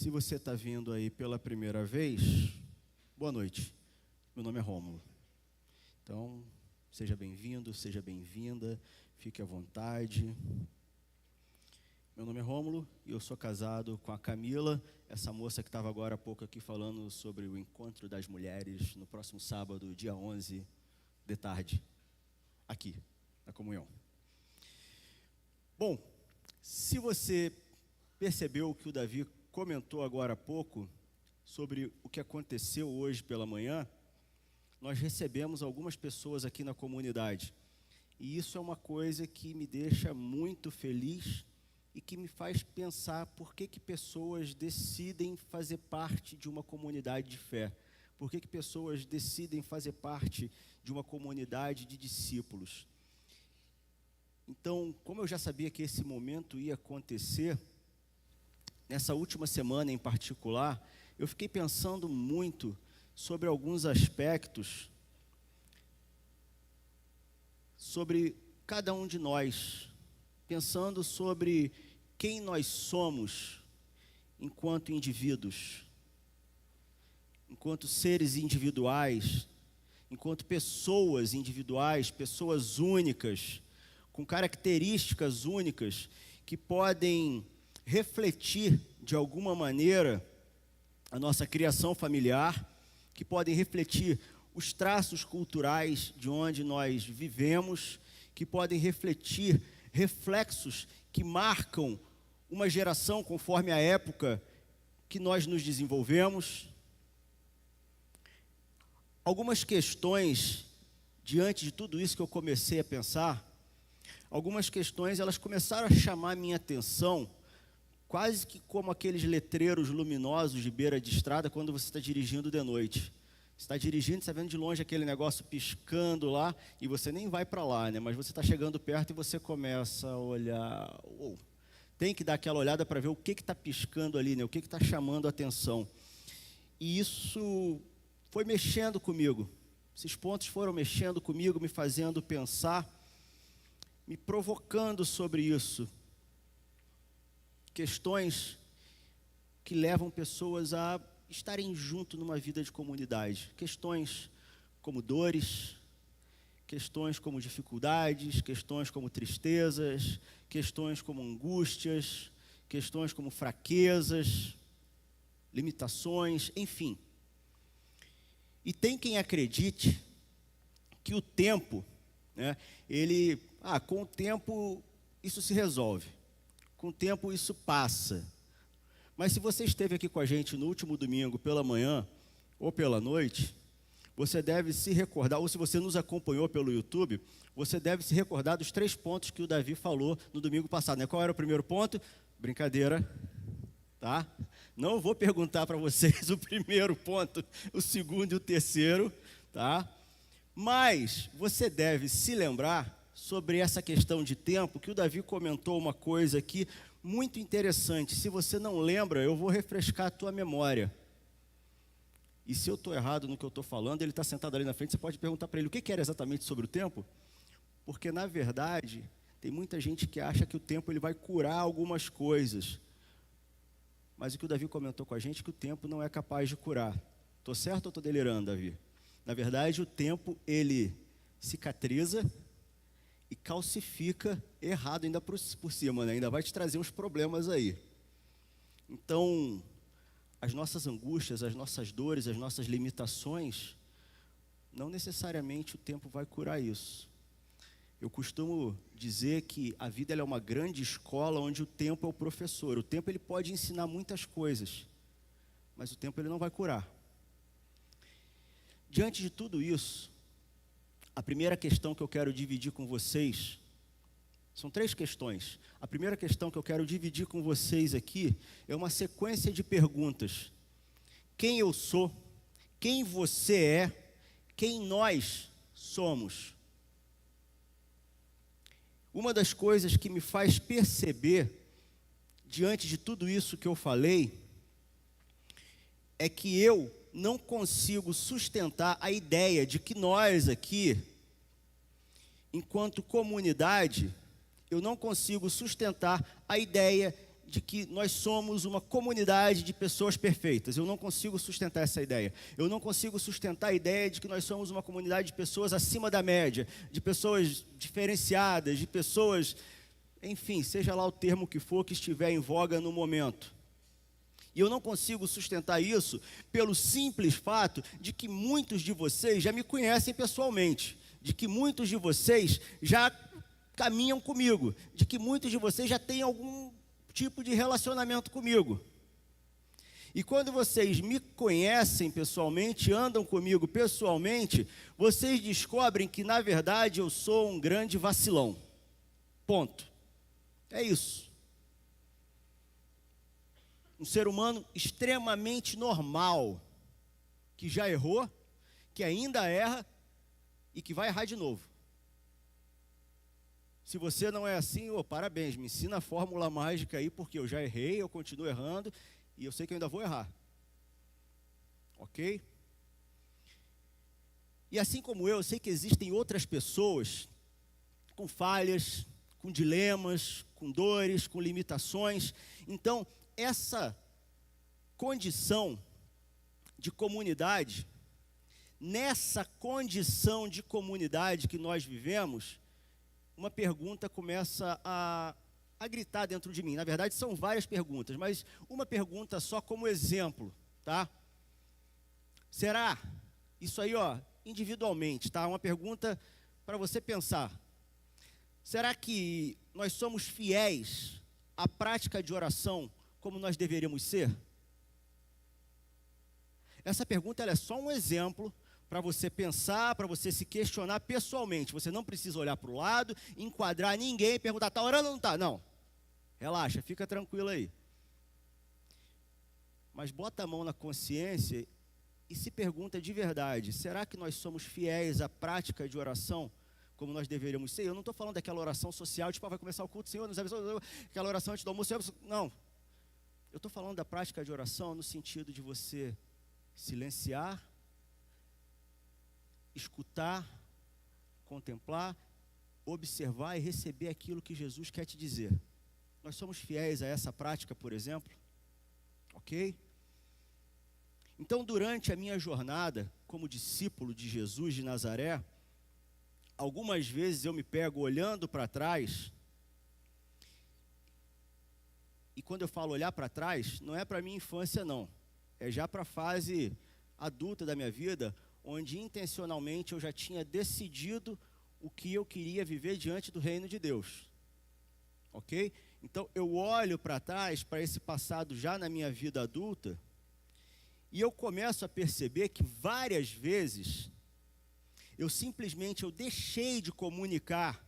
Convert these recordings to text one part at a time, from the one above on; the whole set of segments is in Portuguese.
Se você está vindo aí pela primeira vez, boa noite. Meu nome é Rômulo. Então, seja bem-vindo, seja bem-vinda, fique à vontade. Meu nome é Rômulo e eu sou casado com a Camila, essa moça que estava agora há pouco aqui falando sobre o encontro das mulheres no próximo sábado, dia 11 de tarde, aqui, na comunhão. Bom, se você percebeu que o Davi comentou agora há pouco sobre o que aconteceu hoje pela manhã, nós recebemos algumas pessoas aqui na comunidade. E isso é uma coisa que me deixa muito feliz e que me faz pensar por que pessoas decidem fazer parte de uma comunidade de fé. Por que pessoas decidem fazer parte de uma comunidade de discípulos. Então, como eu já sabia que esse momento ia acontecer, nessa última semana em particular, eu fiquei pensando muito sobre alguns aspectos, sobre cada um de nós, pensando sobre quem nós somos enquanto indivíduos, enquanto seres individuais, enquanto pessoas individuais, pessoas únicas, com características únicas, que podem refletir, de alguma maneira, a nossa criação familiar, que podem refletir os traços culturais de onde nós vivemos, que podem refletir reflexos que marcam uma geração conforme a época que nós nos desenvolvemos. Algumas questões, diante de tudo isso que eu comecei a pensar, algumas questões elas começaram a chamar a minha atenção, quase que como aqueles letreiros luminosos de beira de estrada quando você está dirigindo de noite. Você está dirigindo, você está vendo de longe aquele negócio piscando lá, e você nem vai para lá, né? Mas você está chegando perto e você começa a olhar. Tem que dar aquela olhada para ver o que está piscando ali, né? O que está chamando a atenção. E isso foi mexendo comigo. Esses pontos foram mexendo comigo, me fazendo pensar, me provocando sobre isso. Questões que levam pessoas a estarem junto numa vida de comunidade. Questões como dores, questões como dificuldades, questões como tristezas, questões como angústias, questões como fraquezas, limitações, enfim. E tem quem acredite que o tempo, né, com o tempo isso se resolve. Com o tempo isso passa. Mas se você esteve aqui com a gente no último domingo pela manhã ou pela noite, você deve se recordar, ou se você nos acompanhou pelo YouTube, você deve se recordar dos 3 pontos que o Davi falou no domingo passado, né? Qual era o primeiro ponto? Brincadeira, tá? Não vou perguntar para vocês o primeiro ponto, o segundo e o terceiro, tá? Mas você deve se lembrar sobre essa questão de tempo, que o Davi comentou uma coisa aqui muito interessante. Se você não lembra, eu vou refrescar a tua memória. E se eu estou errado no que eu estou falando, ele está sentado ali na frente, você pode perguntar para ele o que era exatamente sobre o tempo, porque na verdade, tem muita gente que acha que o tempo ele vai curar algumas coisas, mas o que o Davi comentou com a gente é que o tempo não é capaz de curar. Estou certo ou estou delirando, Davi? Na verdade, o tempo ele cicatriza e calcifica errado ainda por cima, né? Ainda vai te trazer uns problemas aí. Então, as nossas angústias, as nossas dores, as nossas limitações, não necessariamente o tempo vai curar isso. Eu costumo dizer que a vida ela é uma grande escola onde o tempo é o professor. O tempo ele pode ensinar muitas coisas, mas o tempo ele não vai curar. Diante de tudo isso, a primeira questão que eu quero dividir com vocês, são 3 questões. A primeira questão que eu quero dividir com vocês aqui é uma sequência de perguntas. Quem eu sou? Quem você é? Quem nós somos? Uma das coisas que me faz perceber, diante de tudo isso que eu falei, é que eu não consigo sustentar a ideia de que nós aqui, enquanto comunidade, eu não consigo sustentar a ideia de que nós somos uma comunidade de pessoas perfeitas. Eu não consigo sustentar essa ideia. Eu não consigo sustentar a ideia de que nós somos uma comunidade de pessoas acima da média, de pessoas diferenciadas, de pessoas, enfim, seja lá o termo que for que estiver em voga no momento. E eu não consigo sustentar isso pelo simples fato de que muitos de vocês já me conhecem pessoalmente, de que muitos de vocês já caminham comigo, de que muitos de vocês já têm algum tipo de relacionamento comigo. E quando vocês me conhecem pessoalmente, andam comigo pessoalmente, vocês descobrem que, na verdade, eu sou um grande vacilão. Ponto. É isso. Um ser humano extremamente normal, que já errou, que ainda erra e que vai errar de novo. Se você não é assim, parabéns, me ensina a fórmula mágica aí, porque eu já errei, eu continuo errando, e eu sei que eu ainda vou errar. Ok? E assim como eu sei que existem outras pessoas com falhas, com dilemas, com dores, com limitações. Então, essa condição de comunidade, nessa condição de comunidade que nós vivemos, uma pergunta começa a gritar dentro de mim. Na verdade, são várias perguntas, mas uma pergunta só como exemplo, tá? Será? Isso aí, individualmente, tá? Uma pergunta para você pensar. Será que nós somos fiéis à prática de oração como nós deveríamos ser? Essa pergunta ela é só um exemplo para você pensar, para você se questionar pessoalmente. Você não precisa olhar para o lado, enquadrar ninguém e perguntar, está orando ou não está? Não. Relaxa, fica tranquilo aí. Mas bota a mão na consciência e se pergunta de verdade, será que nós somos fiéis à prática de oração como nós deveríamos ser? Eu não estou falando daquela oração social, tipo, vai começar o culto, Senhor, nos abençoe, aquela oração antes do almoço, não. Eu estou falando da prática de oração no sentido de você silenciar, escutar, contemplar, observar e receber aquilo que Jesus quer te dizer. Nós somos fiéis a essa prática, por exemplo? Ok? Então, durante a minha jornada como discípulo de Jesus de Nazaré, algumas vezes eu me pego olhando para trás, e quando eu falo olhar para trás, não é para a minha infância não, é já para a fase adulta da minha vida, onde intencionalmente eu já tinha decidido o que eu queria viver diante do reino de Deus. Ok? Então eu olho para trás, para esse passado já na minha vida adulta, e eu começo a perceber que várias vezes eu simplesmente deixei de comunicar,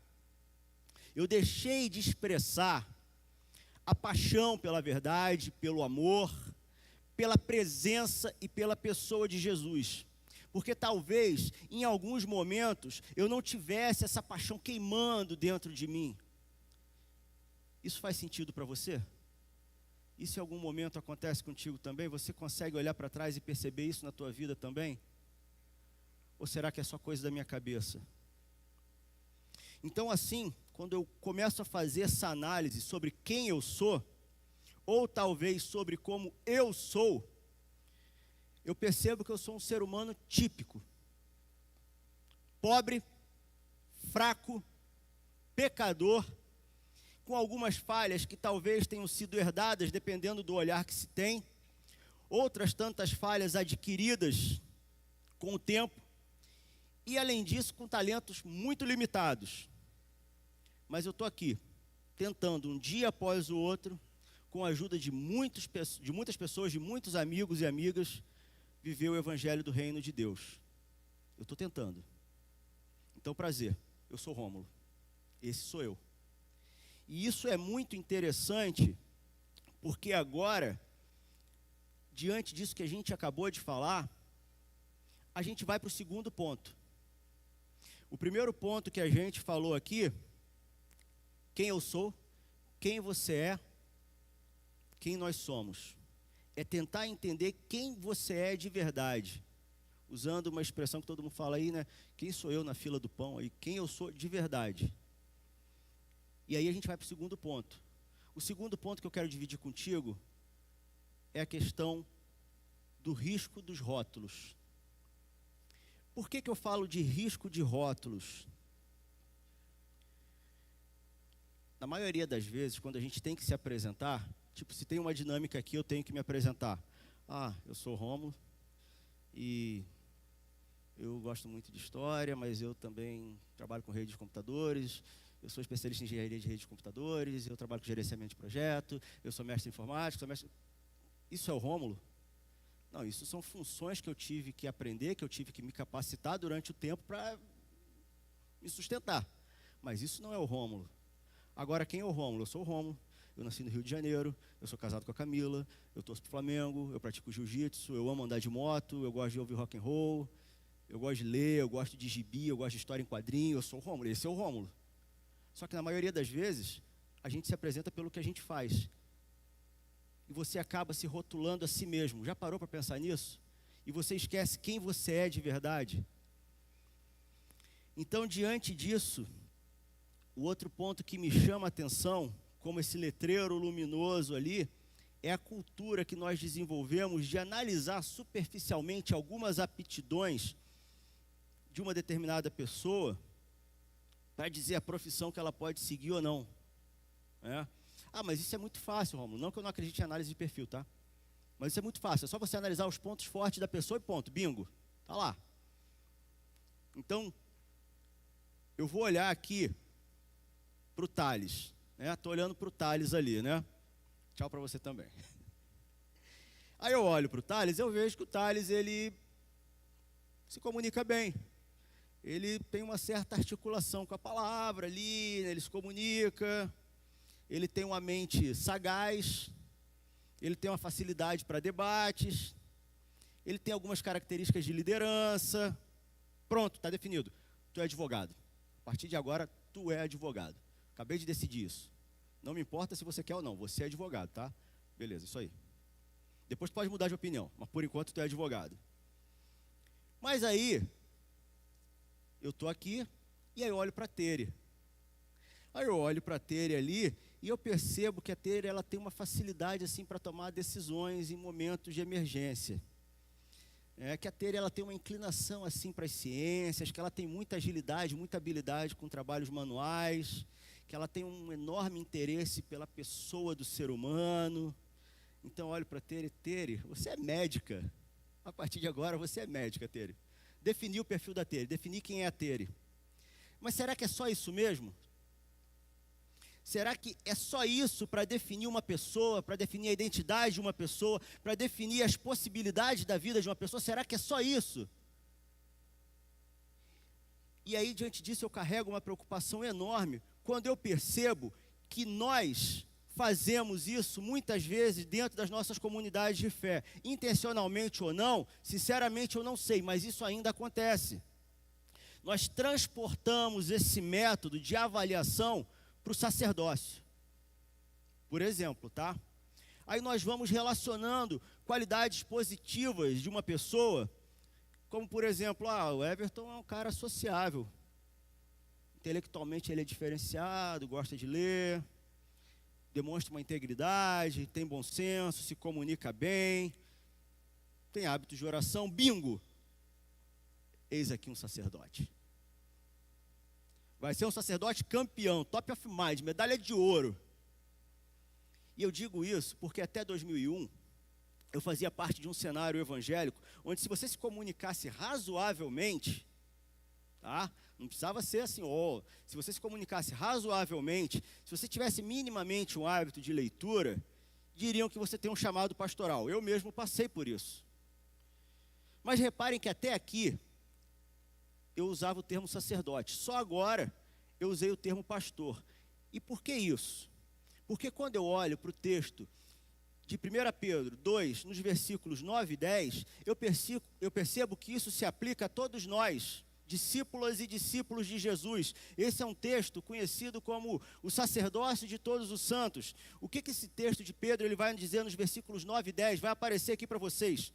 eu deixei de expressar a paixão pela verdade, pelo amor, pela presença e pela pessoa de Jesus. Porque talvez, em alguns momentos, eu não tivesse essa paixão queimando dentro de mim. Isso faz sentido para você? Isso em algum momento acontece contigo também? Você consegue olhar para trás e perceber isso na tua vida também? Ou será que é só coisa da minha cabeça? Então assim, quando eu começo a fazer essa análise sobre quem eu sou, ou talvez sobre como eu sou, eu percebo que eu sou um ser humano típico. Pobre, fraco, pecador, com algumas falhas que talvez tenham sido herdadas, dependendo do olhar que se tem, outras tantas falhas adquiridas com o tempo, e além disso, com talentos muito limitados. Mas eu estou aqui, tentando um dia após o outro, com a ajuda de muitas pessoas, de muitos amigos e amigas, viver o evangelho do reino de Deus. Eu estou tentando. Então, prazer, eu sou Rômulo. Esse sou eu. E isso é muito interessante, porque agora, diante disso que a gente acabou de falar, a gente vai para o segundo ponto. O primeiro ponto que a gente falou aqui, quem eu sou, quem você é, quem nós somos. É tentar entender quem você é de verdade. Usando uma expressão que todo mundo fala aí, né? Quem sou eu na fila do pão? Aí, quem eu sou de verdade. E aí a gente vai para o segundo ponto. O segundo ponto que eu quero dividir contigo é a questão do risco dos rótulos. Por que eu falo de risco de rótulos? Na maioria das vezes, quando a gente tem que se apresentar, tipo, se tem uma dinâmica aqui, eu tenho que me apresentar. Eu sou o Rômulo e eu gosto muito de história, mas eu também trabalho com rede de computadores, eu sou especialista em engenharia de rede de computadores, eu trabalho com gerenciamento de projeto, eu sou mestre em informática, Isso é o Rômulo? Não, isso são funções que eu tive que aprender, que eu tive que me capacitar durante o tempo para me sustentar. Mas isso não é o Rômulo. Agora, quem é o Rômulo? Eu sou o Rômulo, eu nasci no Rio de Janeiro, eu sou casado com a Camila, eu torço pro Flamengo, eu pratico jiu-jitsu, eu amo andar de moto, eu gosto de ouvir rock and roll, eu gosto de ler, eu gosto de gibi, eu gosto de história em quadrinho, eu sou o Rômulo, esse é o Rômulo. Só que na maioria das vezes, a gente se apresenta pelo que a gente faz. E você acaba se rotulando a si mesmo. Já parou para pensar nisso? E você esquece quem você é de verdade. Então, diante disso, o outro ponto que me chama a atenção, como esse letreiro luminoso ali, é a cultura que nós desenvolvemos de analisar superficialmente algumas aptidões de uma determinada pessoa para dizer a profissão que ela pode seguir ou não. Mas isso é muito fácil, Rômulo. Não que eu não acredite em análise de perfil, tá? Mas isso é muito fácil. É só você analisar os pontos fortes da pessoa e ponto. Bingo. Tá lá. Então, eu vou olhar aqui para o Thales. Estou olhando para o Thales ali, né? Tchau para você também. Aí eu olho para o Thales e eu vejo que o Thales, ele se comunica bem. Ele tem uma certa articulação com a palavra ali, ele se comunica. Ele tem uma mente sagaz, ele tem uma facilidade para debates, ele tem algumas características de liderança. Pronto, está definido. Tu é advogado. A partir de agora, tu é advogado. Acabei de decidir isso. Não me importa se você quer ou não, você é advogado, tá? Beleza, isso aí. Depois tu pode mudar de opinião, mas por enquanto tu é advogado. Mas aí, eu estou aqui e aí eu olho para a Tere. Aí eu olho para a Tere ali e eu percebo que a Tere, ela tem uma facilidade assim para tomar decisões em momentos de emergência. Que a Tere, ela tem uma inclinação assim para as ciências, que ela tem muita agilidade, muita habilidade com trabalhos manuais, que ela tem um enorme interesse pela pessoa do ser humano. Então eu olho para a Tere, Tere, você é médica. A partir de agora você é médica, Tere. Defini o perfil da Tere, defini quem é a Tere. Mas será que é só isso mesmo? Será que é só isso para definir uma pessoa, para definir a identidade de uma pessoa, para definir as possibilidades da vida de uma pessoa? Será que é só isso? E aí, diante disso, eu carrego uma preocupação enorme quando eu percebo que nós fazemos isso muitas vezes dentro das nossas comunidades de fé. Intencionalmente ou não, sinceramente eu não sei, mas isso ainda acontece. Nós transportamos esse método de avaliação para o sacerdócio, por exemplo, tá? Aí nós vamos relacionando qualidades positivas de uma pessoa, como por exemplo, o Everton é um cara sociável, intelectualmente ele é diferenciado, gosta de ler, demonstra uma integridade, tem bom senso, se comunica bem, tem hábitos de oração, bingo! Eis aqui um sacerdote. Vai ser um sacerdote campeão, top of mind, medalha de ouro. E eu digo isso porque até 2001, eu fazia parte de um cenário evangélico, onde se você se comunicasse razoavelmente, tá? Não precisava ser assim, se você se comunicasse razoavelmente, se você tivesse minimamente um hábito de leitura, diriam que você tem um chamado pastoral. Eu mesmo passei por isso. Mas reparem que até aqui, eu usava o termo sacerdote. Só agora eu usei o termo pastor. E por que isso? Porque quando eu olho para o texto de 1 Pedro 2, nos versículos 9 e 10, eu percebo que isso se aplica a todos nós, discípulas e discípulos de Jesus. Esse é um texto conhecido como o sacerdócio de todos os santos. O que esse texto de Pedro ele vai dizer nos versículos 9 e 10? Vai aparecer aqui para vocês.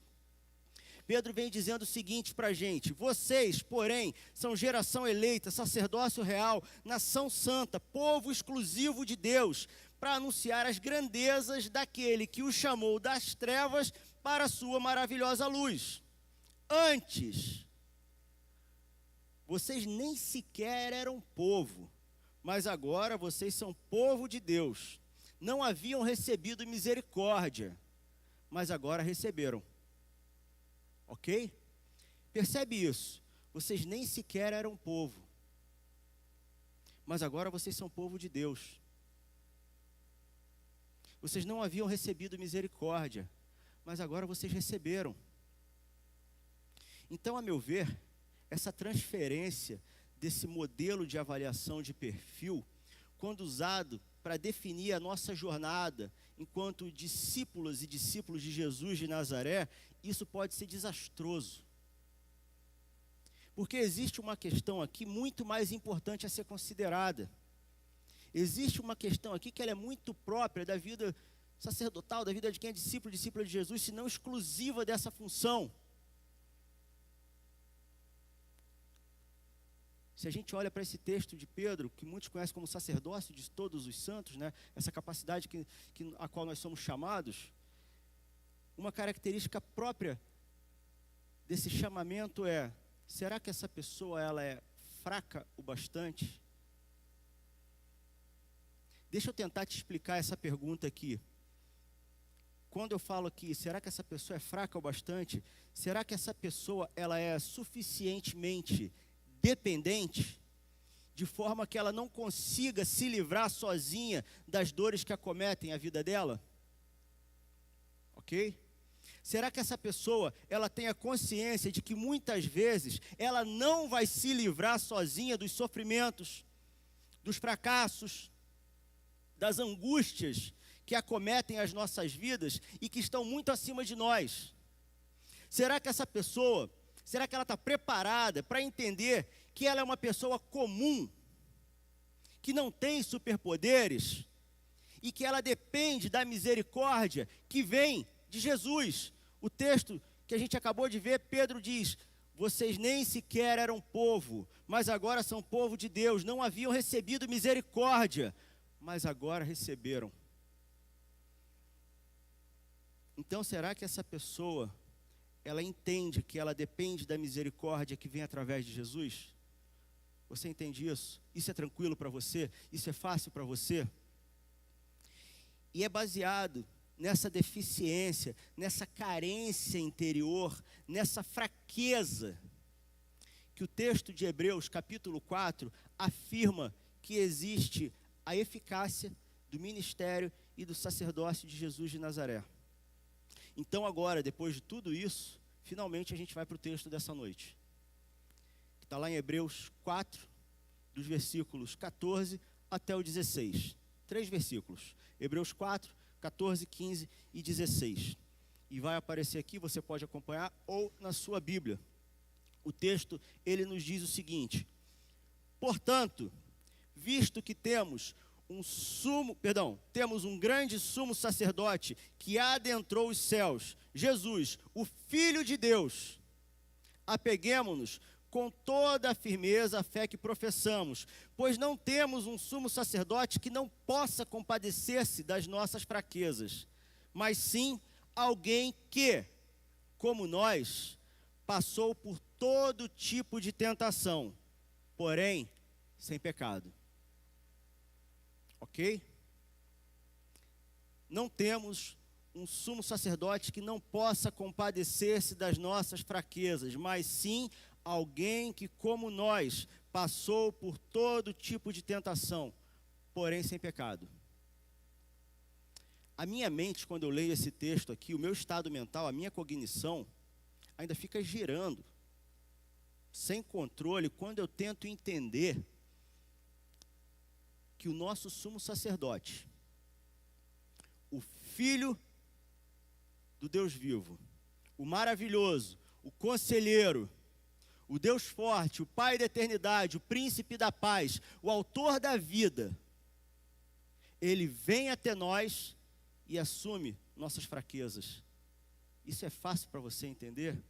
Pedro vem dizendo o seguinte para a gente: vocês, porém, são geração eleita, sacerdócio real, nação santa, povo exclusivo de Deus, para anunciar as grandezas daquele que o chamou das trevas para a sua maravilhosa luz. Antes, vocês nem sequer eram povo, mas agora vocês são povo de Deus. Não haviam recebido misericórdia, mas agora receberam. Ok? Percebe isso? Vocês nem sequer eram povo, mas agora vocês são povo de Deus. Vocês não haviam recebido misericórdia, mas agora vocês receberam. Então, a meu ver, essa transferência desse modelo de avaliação de perfil, quando usado para definir a nossa jornada enquanto discípulos e discípulos de Jesus de Nazaré, isso pode ser desastroso. Porque existe uma questão aqui muito mais importante a ser considerada. Existe uma questão aqui que ela é muito própria da vida sacerdotal, da vida de quem é discípulo de Jesus, se não exclusiva dessa função. Se a gente olha para esse texto de Pedro, que muitos conhecem como sacerdócio de todos os santos, né, essa capacidade a qual nós somos chamados, uma característica própria desse chamamento é: será que essa pessoa ela é fraca o bastante? Deixa eu tentar te explicar essa pergunta aqui. Quando eu falo aqui, será que essa pessoa é fraca o bastante? Será que essa pessoa ela é suficientemente dependente, de forma que ela não consiga se livrar sozinha das dores que acometem a vida dela? Ok? Será que essa pessoa, ela tem a consciência de que muitas vezes ela não vai se livrar sozinha dos sofrimentos, dos fracassos, das angústias que acometem as nossas vidas e que estão muito acima de nós? Será que essa pessoa, será que ela está preparada para entender que ela é uma pessoa comum, que não tem superpoderes e que ela depende da misericórdia que vem de Jesus? O texto que a gente acabou de ver, Pedro diz: vocês nem sequer eram povo, mas agora são povo de Deus. Não haviam recebido misericórdia, mas agora receberam. Então, será que essa pessoa, ela entende que ela depende da misericórdia que vem através de Jesus? Você entende isso? Isso é tranquilo para você? Isso é fácil para você? E é baseado nessa deficiência, nessa carência interior, nessa fraqueza, que o texto de Hebreus, capítulo 4, afirma que existe a eficácia do ministério e do sacerdócio de Jesus de Nazaré. Então agora, depois de tudo isso, finalmente a gente vai para o texto dessa noite, que está lá em Hebreus 4, dos versículos 14 até o 16. 3 versículos. Hebreus 4, 14, 15 e 16. E vai aparecer aqui, você pode acompanhar, ou na sua Bíblia. O texto, ele nos diz o seguinte: portanto, visto que temos um grande sumo sacerdote que adentrou os céus, Jesus, o Filho de Deus, apeguemo-nos com toda a firmeza à fé que professamos, pois não temos um sumo sacerdote que não possa compadecer-se das nossas fraquezas, mas sim alguém que, como nós, passou por todo tipo de tentação, porém sem pecado. Ok? Não temos um sumo sacerdote que não possa compadecer-se das nossas fraquezas, mas sim alguém que, como nós, passou por todo tipo de tentação, porém sem pecado. A minha mente, quando eu leio esse texto aqui, o meu estado mental, a minha cognição, ainda fica girando, sem controle, quando eu tento entender que o nosso sumo sacerdote, o Filho do Deus vivo, o maravilhoso, o conselheiro, o Deus forte, o Pai da eternidade, o príncipe da paz, o autor da vida, ele vem até nós e assume nossas fraquezas. Isso é fácil para você entender?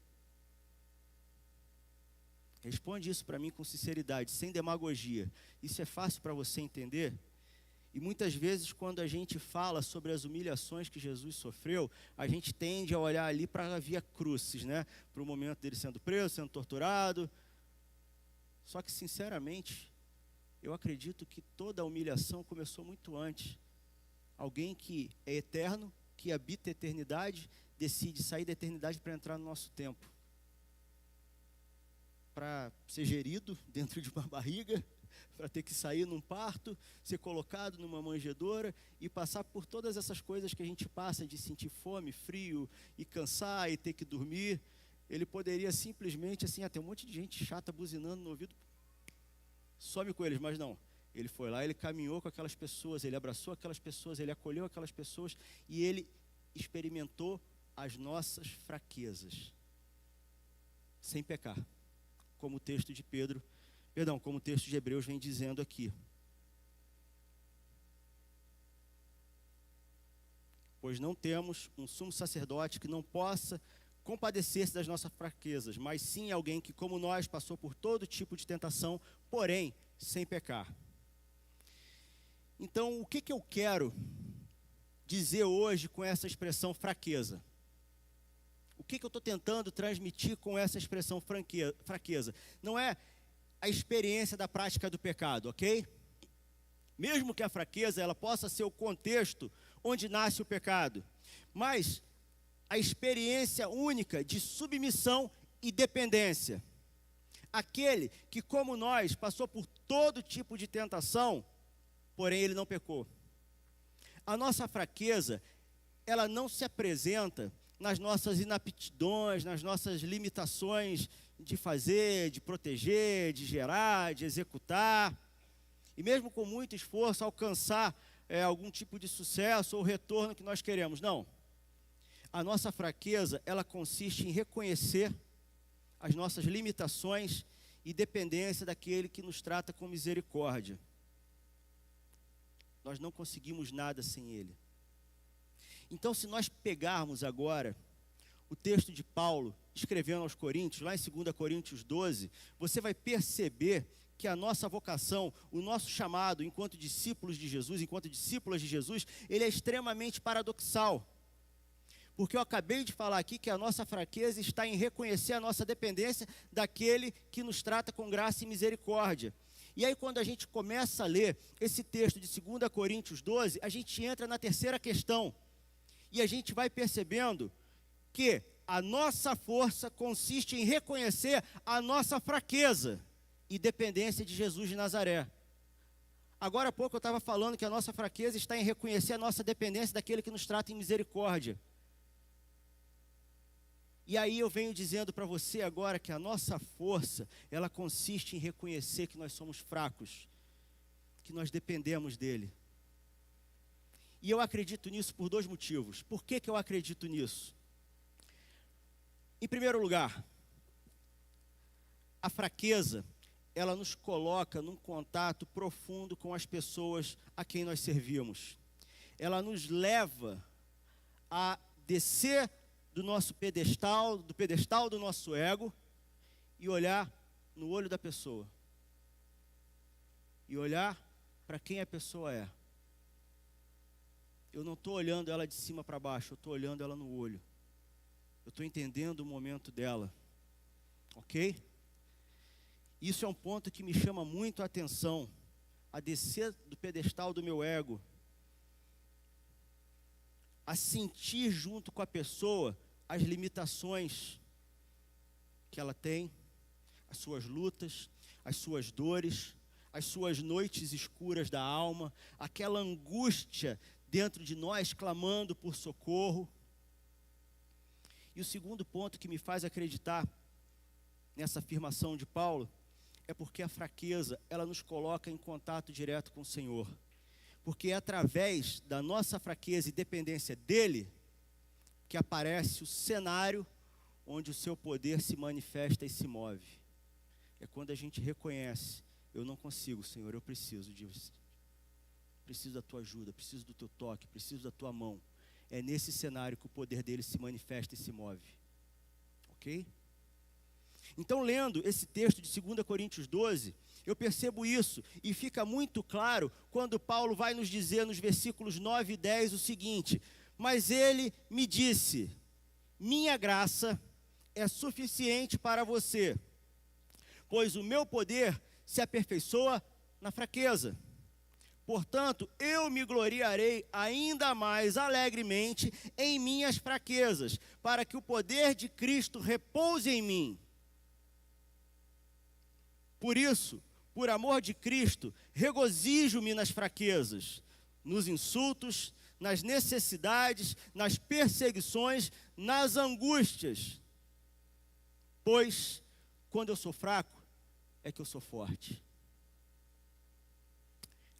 Responde isso para mim com sinceridade, sem demagogia. Isso é fácil para você entender? E muitas vezes, quando a gente fala sobre as humilhações que Jesus sofreu, a gente tende a olhar ali para a via crucis, né? Para o momento dele sendo preso, sendo torturado. Só que, sinceramente, eu acredito que toda a humilhação começou muito antes. Alguém que é eterno, que habita a eternidade, decide sair da eternidade para entrar no nosso tempo. Para ser gerido dentro de uma barriga, para ter que sair num parto, ser colocado numa manjedoura e passar por todas essas coisas que a gente passa, de sentir fome, frio, e cansar, e ter que dormir. Ele poderia simplesmente, assim, tem um monte de gente chata buzinando no ouvido, some com eles, mas não. Ele foi lá, ele caminhou com aquelas pessoas, ele abraçou aquelas pessoas, ele acolheu aquelas pessoas, e ele experimentou as nossas fraquezas, sem pecar, como o texto de como o texto de Hebreus vem dizendo aqui. Pois não temos um sumo sacerdote que não possa compadecer-se das nossas fraquezas, mas sim alguém que, como nós, passou por todo tipo de tentação, porém, sem pecar. Então, o que eu quero dizer hoje com essa expressão fraqueza? O que eu estou tentando transmitir com essa expressão fraqueza? Não é a experiência da prática do pecado, ok? Mesmo que a fraqueza ela possa ser o contexto onde nasce o pecado, mas a experiência única de submissão e dependência. Aquele que, como nós, passou por todo tipo de tentação, porém ele não pecou. A nossa fraqueza, ela não se apresenta nas nossas inaptidões, nas nossas limitações de fazer, de proteger, de gerar, de executar, e mesmo com muito esforço alcançar algum tipo de sucesso ou retorno que nós queremos. Não. A nossa fraqueza, ela consiste em reconhecer as nossas limitações e dependência daquele que nos trata com misericórdia. Nós não conseguimos nada sem Ele. Então, se nós pegarmos agora o texto de Paulo, escrevendo aos Coríntios, lá em 2 Coríntios 12, você vai perceber que a nossa vocação, o nosso chamado enquanto discípulos de Jesus, enquanto discípulas de Jesus, ele é extremamente paradoxal. Porque eu acabei de falar aqui que a nossa fraqueza está em reconhecer a nossa dependência daquele que nos trata com graça e misericórdia. E aí, quando a gente começa a ler esse texto de 2 Coríntios 12, a gente entra na terceira questão. E a gente vai percebendo que a nossa força consiste em reconhecer a nossa fraqueza e dependência de Jesus de Nazaré. Agora há pouco eu estava falando que a nossa fraqueza está em reconhecer a nossa dependência daquele que nos trata em misericórdia. E aí eu venho dizendo para você agora que a nossa força, ela consiste em reconhecer que nós somos fracos, que nós dependemos dele. E eu acredito nisso por dois motivos. Por que eu acredito nisso? Em primeiro lugar, a fraqueza, ela nos coloca num contato profundo com as pessoas a quem nós servimos. Ela nos leva a descer do nosso pedestal, do nosso ego, e olhar no olho da pessoa. E olhar para quem a pessoa é. Eu não estou olhando ela de cima para baixo, eu estou olhando ela no olho. Eu estou entendendo o momento dela. Ok? Isso é um ponto que me chama muito a atenção. A descer do pedestal do meu ego. A sentir junto com a pessoa as limitações que ela tem, as suas lutas, as suas dores, as suas noites escuras da alma, aquela angústia dentro de nós clamando por socorro. E o segundo ponto que me faz acreditar nessa afirmação de Paulo é porque a fraqueza, ela nos coloca em contato direto com o Senhor. Porque é através da nossa fraqueza e dependência dele que aparece o cenário onde o seu poder se manifesta e se move. É quando a gente reconhece, eu não consigo, Senhor, eu preciso da tua ajuda, preciso do teu toque, preciso da tua mão. É nesse cenário que o poder dele se manifesta e se move. Ok? Então, lendo esse texto de 2 Coríntios 12, eu percebo isso, e fica muito claro quando Paulo vai nos dizer nos versículos 9 e 10 o seguinte: mas ele me disse, minha graça é suficiente para você, pois o meu poder se aperfeiçoa na fraqueza. Portanto, eu me gloriarei ainda mais alegremente em minhas fraquezas, para que o poder de Cristo repouse em mim. Por isso, por amor de Cristo, regozijo-me nas fraquezas, nos insultos, nas necessidades, nas perseguições, nas angústias. Pois, quando eu sou fraco, é que eu sou forte.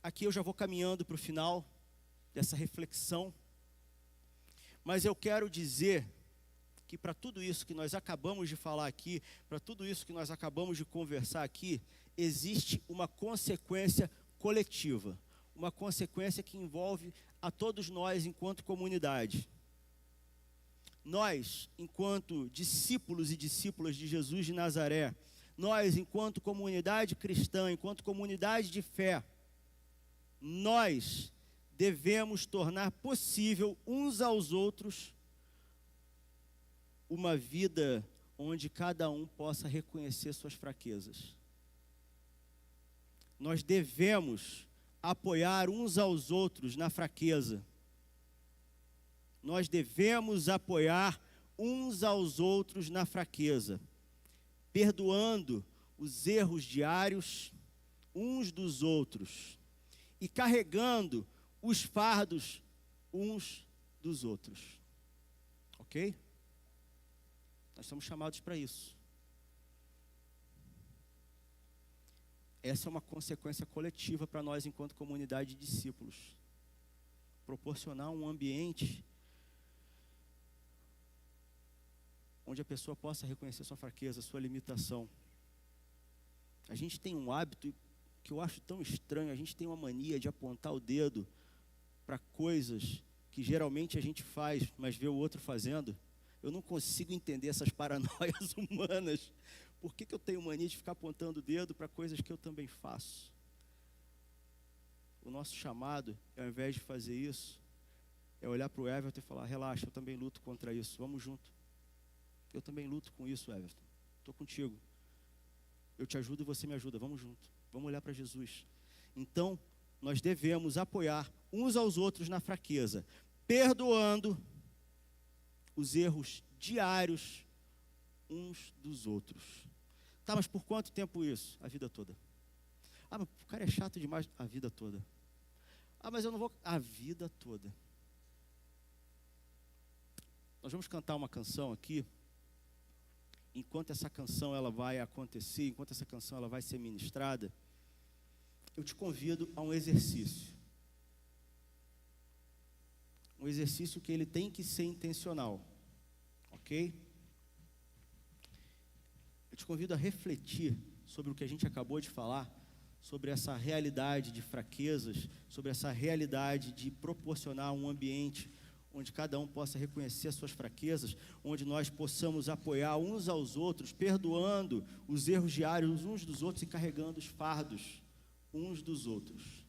Aqui eu já vou caminhando para o final dessa reflexão, mas eu quero dizer que para tudo isso que nós acabamos de falar aqui, para tudo isso que nós acabamos de conversar aqui, existe uma consequência coletiva, uma consequência que envolve a todos nós enquanto comunidade. Nós, enquanto discípulos e discípulas de Jesus de Nazaré, nós, enquanto comunidade cristã, enquanto comunidade de fé, nós devemos tornar possível uns aos outros uma vida onde cada um possa reconhecer suas fraquezas. Nós devemos apoiar uns aos outros na fraqueza. Nós devemos apoiar uns aos outros na fraqueza, perdoando os erros diários uns dos outros e carregando os fardos uns dos outros. Ok? Nós somos chamados para isso. Essa é uma consequência coletiva para nós enquanto comunidade de discípulos. Proporcionar um ambiente onde a pessoa possa reconhecer sua fraqueza, sua limitação. A gente tem um hábito que eu acho tão estranho, a gente tem uma mania de apontar o dedo para coisas que geralmente a gente faz, mas vê o outro fazendo. Eu não consigo entender essas paranoias humanas. Por que eu tenho mania de ficar apontando o dedo para coisas que eu também faço? O nosso chamado, ao invés de fazer isso, é olhar para o Everton e falar: relaxa, eu também luto contra isso, vamos junto. Eu também luto com isso, Everton. Estou contigo. Eu te ajudo e você me ajuda, vamos junto. Vamos olhar para Jesus. Então, nós devemos apoiar uns aos outros na fraqueza, perdoando os erros diários uns dos outros. Tá, mas por quanto tempo isso? A vida toda. Ah, mas o cara é chato demais. A vida toda. Ah, mas eu não vou. A vida toda. Nós vamos cantar uma canção aqui. Enquanto essa canção ela vai acontecer, enquanto essa canção ela vai ser ministrada, eu te convido a um exercício. Um exercício que ele tem que ser intencional. Ok? Eu te convido a refletir sobre o que a gente acabou de falar, sobre essa realidade de fraquezas, sobre essa realidade de proporcionar um ambiente onde cada um possa reconhecer as suas fraquezas, onde nós possamos apoiar uns aos outros, perdoando os erros diários uns dos outros e carregando os fardos uns dos outros.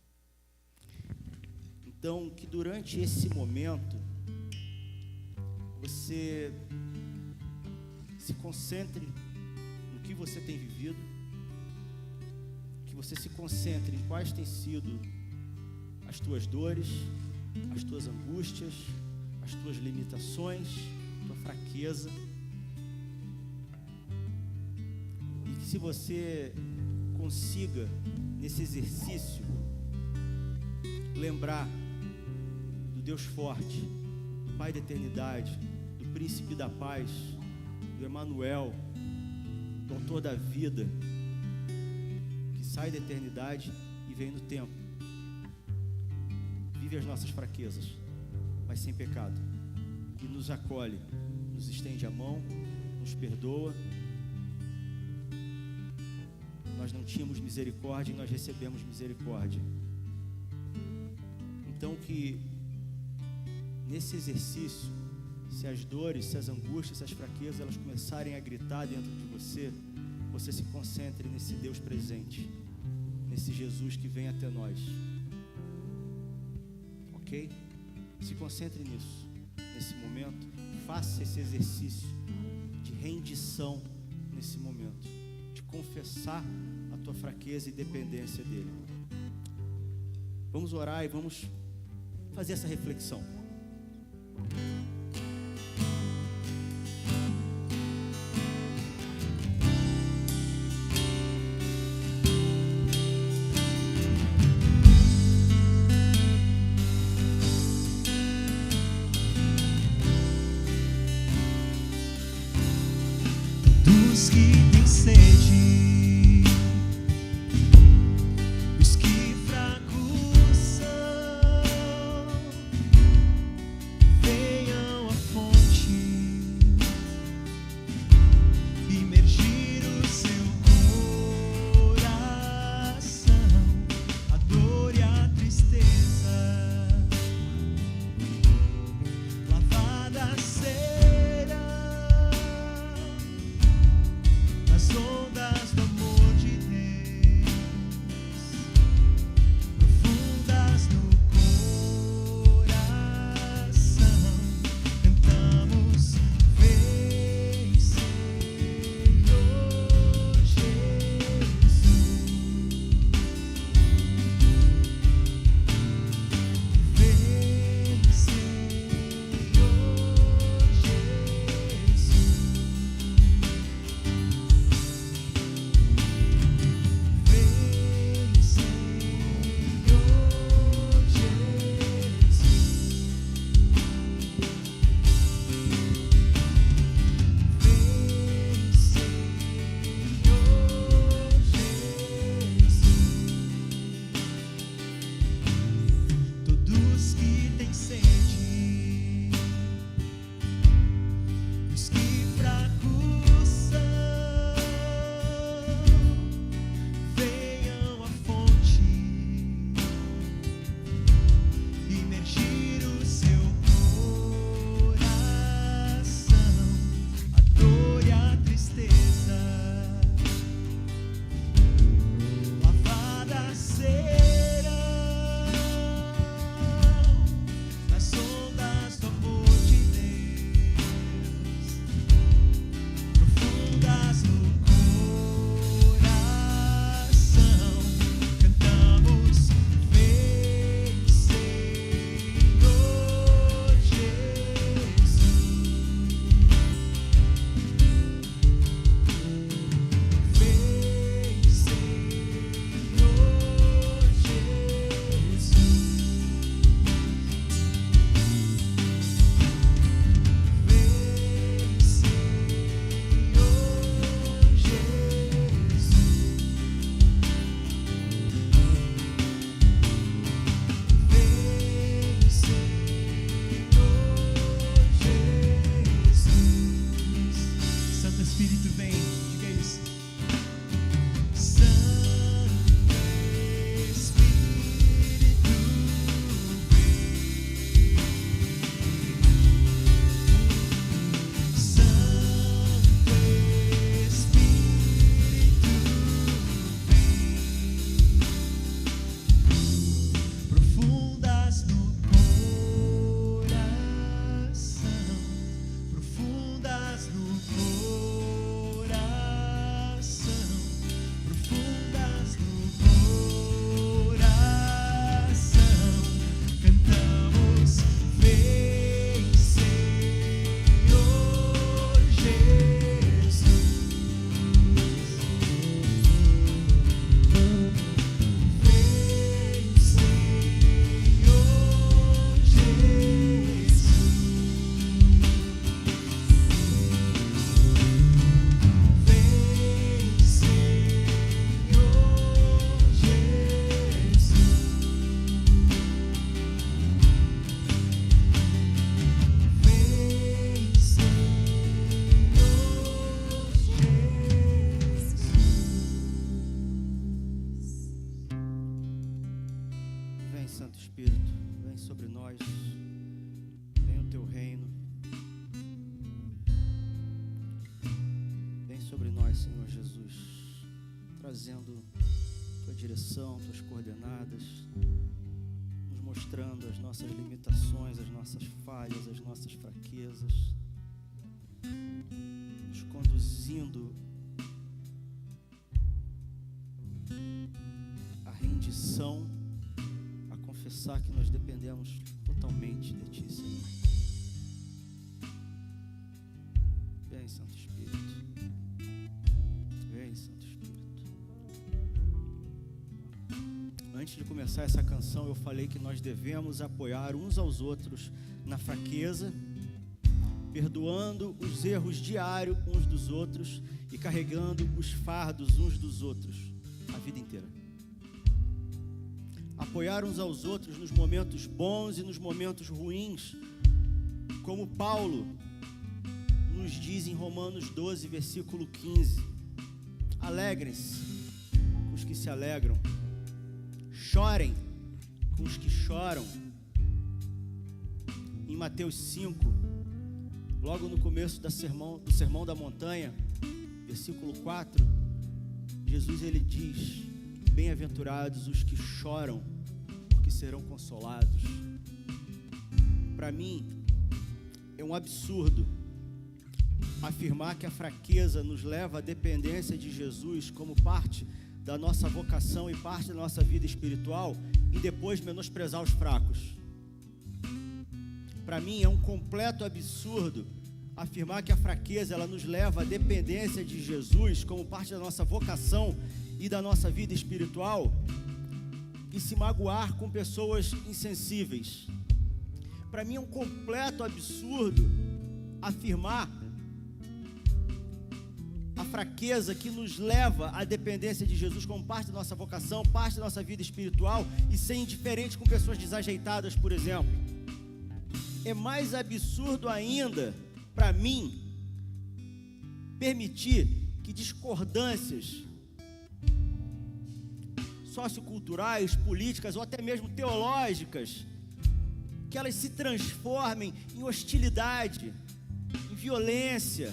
Então, que durante esse momento, você se concentre no que você tem vivido, que você se concentre em quais têm sido as tuas dores, as tuas angústias, as tuas limitações, tua fraqueza. E que se você consiga, nesse exercício, lembrar do Deus forte, do Pai da eternidade, do Príncipe da paz, do Emanuel, do Autor da vida, que sai da eternidade e vem no tempo, vive as nossas fraquezas, mas sem pecado, e nos acolhe, nos estende a mão, nos perdoa. Nós não tínhamos misericórdia e nós recebemos misericórdia. Então que nesse exercício Se as dores, se as angústias, se as fraquezas, elas começarem a gritar dentro de você, você se concentre nesse Deus presente, nesse Jesus que vem até nós. Ok? Se concentre nisso, nesse momento. Faça esse exercício de rendição nesse momento, de confessar a tua fraqueza e dependência dele. Vamos orar e vamos fazer essa reflexão. Dos que têm sede, os que fracos são, venham à fonte, imergir o seu coração, a dor e a tristeza, lavada será nas ondas vai, Senhor Jesus, trazendo Tua direção, Tuas coordenadas, nos mostrando as nossas limitações, as nossas falhas, as nossas fraquezas, nos conduzindo à rendição, a confessar que nós dependemos totalmente de Ti, Senhor. Vem, Santo Espírito. Vem, Santo Espírito. Antes de começar essa canção, eu falei que nós devemos apoiar uns aos outros na fraqueza, perdoando os erros diários uns dos outros e carregando os fardos uns dos outros a vida inteira. Apoiar uns aos outros nos momentos bons e nos momentos ruins, como Paulo nos diz em Romanos 12, versículo 15: alegrem-se com os que se alegram, chorem com os que choram. Em Mateus 5, logo no começo do Sermão da Montanha, versículo 4, Jesus ele diz: bem-aventurados os que choram, porque serão consolados. Para mim, é um absurdo afirmar que a fraqueza nos leva à dependência de Jesus como parte da nossa vocação e parte da nossa vida espiritual e depois menosprezar os fracos. Para mim, é um completo absurdo afirmar que a fraqueza ela nos leva à dependência de Jesus como parte da nossa vocação e da nossa vida espiritual e se magoar com pessoas insensíveis. Para mim é um completo absurdo afirmar a fraqueza que nos leva à dependência de Jesus como parte da nossa vocação, parte da nossa vida espiritual e ser indiferente com pessoas desajeitadas, por exemplo. É mais absurdo ainda, para mim, permitir que discordâncias socioculturais, políticas ou até mesmo teológicas, que elas se transformem em hostilidade, em violência,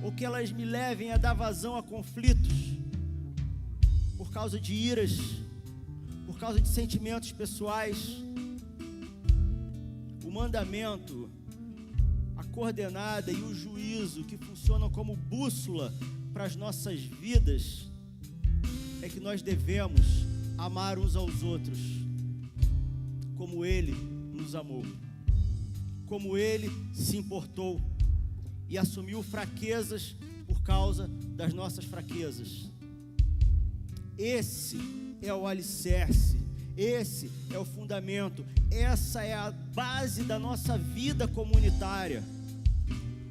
ou que elas me levem a dar vazão a conflitos por causa de iras, por causa de sentimentos pessoais. O mandamento, a coordenada e o juízo que funcionam como bússola para as nossas vidas é que nós devemos amar uns aos outros como Ele nos amou, como Ele se importou e assumiu fraquezas por causa das nossas fraquezas. Esse é o alicerce, esse é o fundamento, essa é a base da nossa vida comunitária.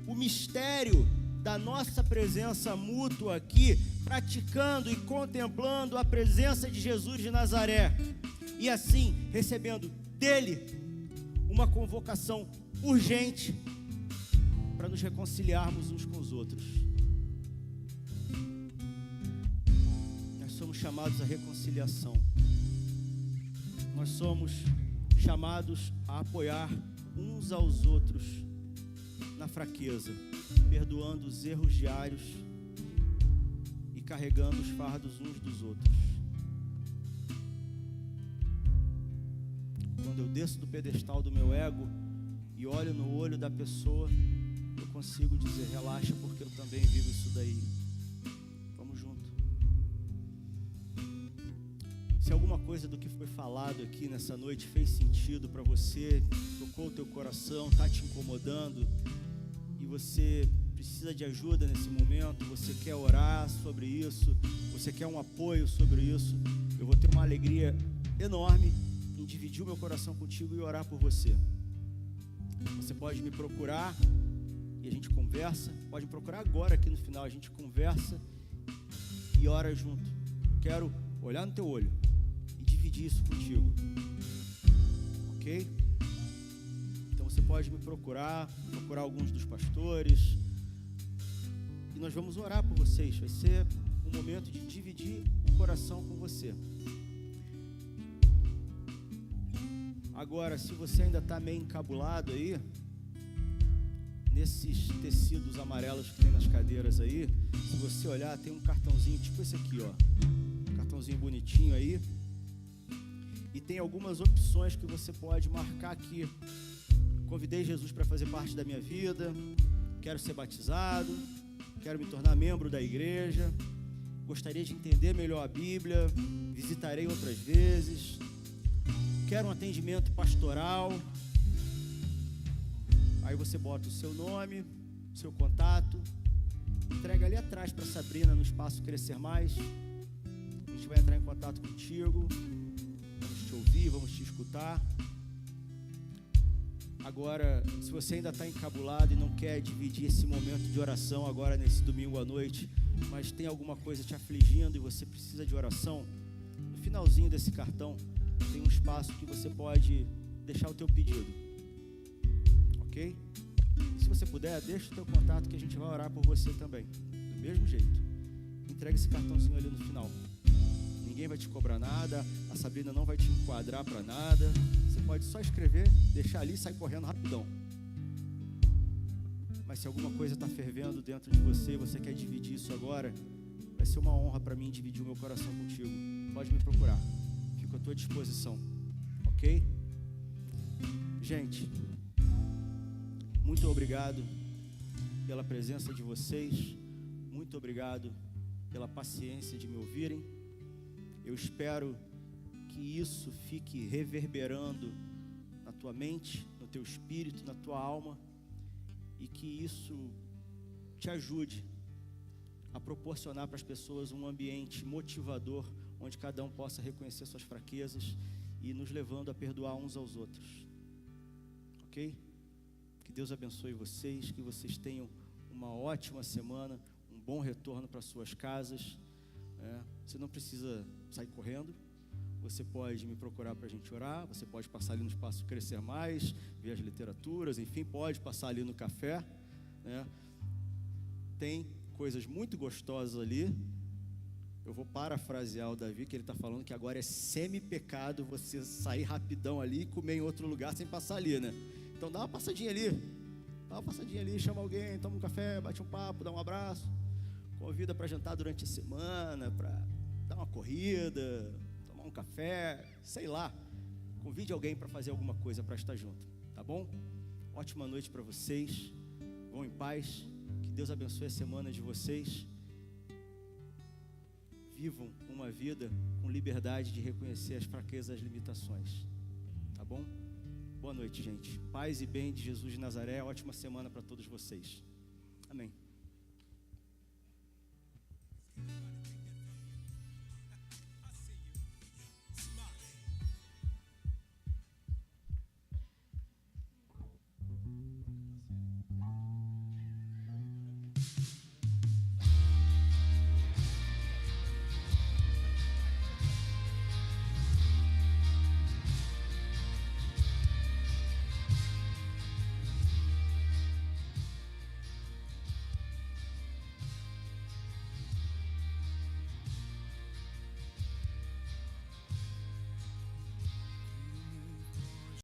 O mistério da nossa presença mútua aqui, praticando e contemplando a presença de Jesus de Nazaré, e assim recebendo dele uma convocação urgente para nos reconciliarmos uns com os outros. Nós somos chamados à reconciliação. Nós somos chamados a apoiar uns aos outros na fraqueza, perdoando os erros diários e carregando os fardos uns dos outros. Quando eu desço do pedestal do meu ego e olho no olho da pessoa, eu consigo dizer: relaxa, porque eu também vivo isso daí. Vamos junto. Se alguma coisa do que foi falado aqui nessa noite fez sentido para você, tocou o teu coração, está te incomodando e você precisa de ajuda nesse momento, você quer orar sobre isso, você quer um apoio sobre isso, eu vou ter uma alegria enorme em dividir o meu coração contigo e orar por você. Você pode me procurar e a gente conversa, pode me procurar agora aqui no final, a gente conversa e ora junto. Eu quero olhar no teu olho e dividir isso contigo, ok? Então você pode me procurar alguns dos pastores e nós vamos orar por vocês. Vai ser um momento de dividir o coração com você. Agora, se você ainda está meio encabulado aí, nesses tecidos amarelos que tem nas cadeiras aí, se você olhar, tem um cartãozinho tipo esse aqui, ó. Um cartãozinho bonitinho aí. E tem algumas opções que você pode marcar aqui. Convidei Jesus para fazer parte da minha vida, quero ser batizado, quero me tornar membro da igreja, gostaria de entender melhor a Bíblia, visitarei outras vezes, quero um atendimento pastoral. Aí você bota o seu nome, o seu contato, entrega ali atrás para a Sabrina no espaço Crescer Mais. A gente vai entrar em contato contigo, vamos te ouvir, vamos te escutar. Agora, se você ainda está encabulado e não quer dividir esse momento de oração agora nesse domingo à noite, mas tem alguma coisa te afligindo e você precisa de oração, no finalzinho desse cartão tem um espaço que você pode deixar o teu pedido, ok? E se você puder, deixa o teu contato que a gente vai orar por você também, do mesmo jeito. Entrega esse cartãozinho ali no final. Ninguém vai te cobrar nada, a Sabrina não vai te enquadrar para nada. Você pode só escrever, deixar ali e sair correndo rapidão. Mas se alguma coisa está fervendo dentro de você e você quer dividir isso agora, vai ser uma honra para mim dividir o meu coração contigo. Pode me procurar, fico à tua disposição, ok? Gente, muito obrigado pela presença de vocês, muito obrigado pela paciência de me ouvirem. Eu espero que isso fique reverberando na tua mente, no teu espírito, na tua alma, e que isso te ajude a proporcionar para as pessoas um ambiente motivador, onde cada um possa reconhecer suas fraquezas e nos levando a perdoar uns aos outros, ok? Que Deus abençoe vocês, que vocês tenham uma ótima semana, um bom retorno para suas casas. Você não precisa sair correndo, você pode me procurar para a gente orar, você pode passar ali no espaço Crescer Mais, ver as literaturas, enfim, pode passar ali no café, né? Tem coisas muito gostosas ali. Eu vou parafrasear o Davi, que ele está falando que agora é semi-pecado você sair rapidão ali e comer em outro lugar sem passar ali, né? Então dá uma passadinha ali, chama alguém, toma um café, bate um papo, dá um abraço, convida para jantar durante a semana, para dar uma corrida, tomar um café, sei lá. Convide alguém para fazer alguma coisa para estar junto, tá bom? Ótima noite para vocês, vão em paz, que Deus abençoe a semana de vocês. Vivam uma vida com liberdade de reconhecer as fraquezas e as limitações, tá bom? Boa noite, gente. Paz e bem de Jesus de Nazaré. Ótima semana para todos vocês. Amém.